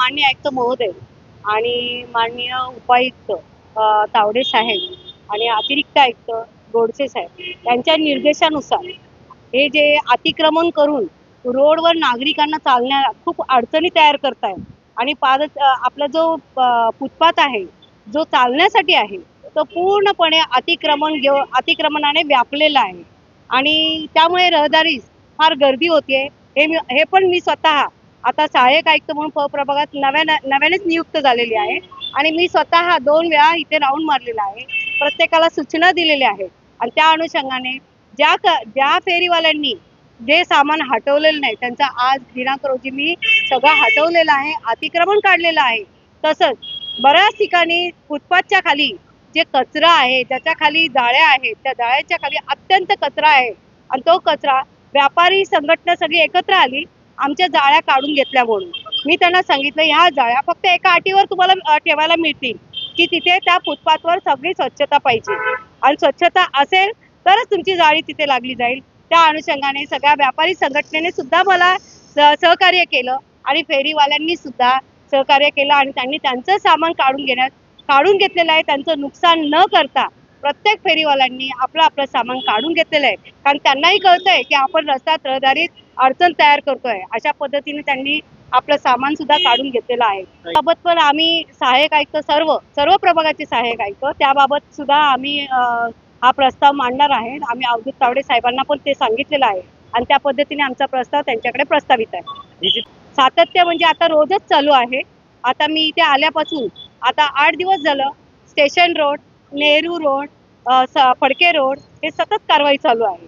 माननीय आयुक्त महोदय आणि माननीय उपायुक्त तावडे साहेब आणि अतिरिक्त आयुक्त गोडसे साहेब यांच्या निर्देशानुसार हे जे अतिक्रमण करून रोडवर नागरिकांना चालण्याला खूप अडचणी तयार करतायत आणि आपला जो फुटपाथ आहे जो चालण्यासाठी आहे तो पूर्णपणे अतिक्रमणाने व्यापलेला आहे आणि त्यामुळे रहदारीस फार गर्दी होते. हे पण मी स्वतः आता सहाय्यक आयुक्त म्हणून प्रभागात नव्यानेच नियुक्त झालेली आहे आणि मी स्वतः 2 वेळा इथे राऊंड मारलेला आहे. प्रत्येकाला सूचना दिलेल्या आहेत आणि त्या अनुषंगाने ज्या फेरीवाल्यांनी जे सामान हटवलेलं नाही त्यांचा आज दिनांक रोजी मी सगळं हटवलेलं आहे, अतिक्रमण काढलेलं आहे. तसंच बऱ्याच ठिकाणी फुटपाथच्या खाली जे कचरा आहे, ज्याच्या खाली जाळ्या आहेत, त्या जाळ्याच्या खाली अत्यंत कचरा आहे आणि तो कचरा व्यापारी संघटना सगळी एकत्र आली आमच्या जाळ्या काढून घेतल्या म्हणून. मी त्यांना सांगितलं ह्या जाळ्या फक्त एका अटीवर तुम्हाला ठेवायला मिळतील की तिथे त्या फुटपाथवर सगळी स्वच्छता पाहिजे आणि स्वच्छता असेल तरच तुमची जाळी तिथे लागली जाईल. त्या अनुषंगाने सगळ्या व्यापारी संघटनेने सुद्धा मला सहकार्य केलं आणि फेरीवाल्यांनी सुद्धा सहकार्य केलं आणि त्यांनी त्यांचं सामान काढून घेतलेलं आहे. त्यांचं नुकसान न करता प्रत्येक फेरीवाल्यांनी आपलं सामान काढून घेतलेलं आहे कारण त्यांनाही कळतंय की आपण रस्त्यात रहदारीत अडचण तयार करतोय. अशा पद्धतीने त्यांनी आपलं सामान सुद्धा काढून घेतलेलं आहे. त्याबाबत पण आम्ही सहाय्यक आयुक्त सर्व प्रभागाचे सहाय्यक आयुक्त त्याबाबत सुद्धा आम्ही हा प्रस्ताव मांडणार आहे. आम्ही अवधूत तावडे साहेबांना पण ते सांगितलेलं आहे आणि त्या पद्धतीने आमचा प्रस्ताव त्यांच्याकडे प्रस्तावित आहे. सातत्य म्हणजे आता रोजच चालू आहे. आता मी इथे आल्यापासून आता 8 दिवस झालं station road, Nehru road, Phadke road हे सतत कारवाई चालू आहे.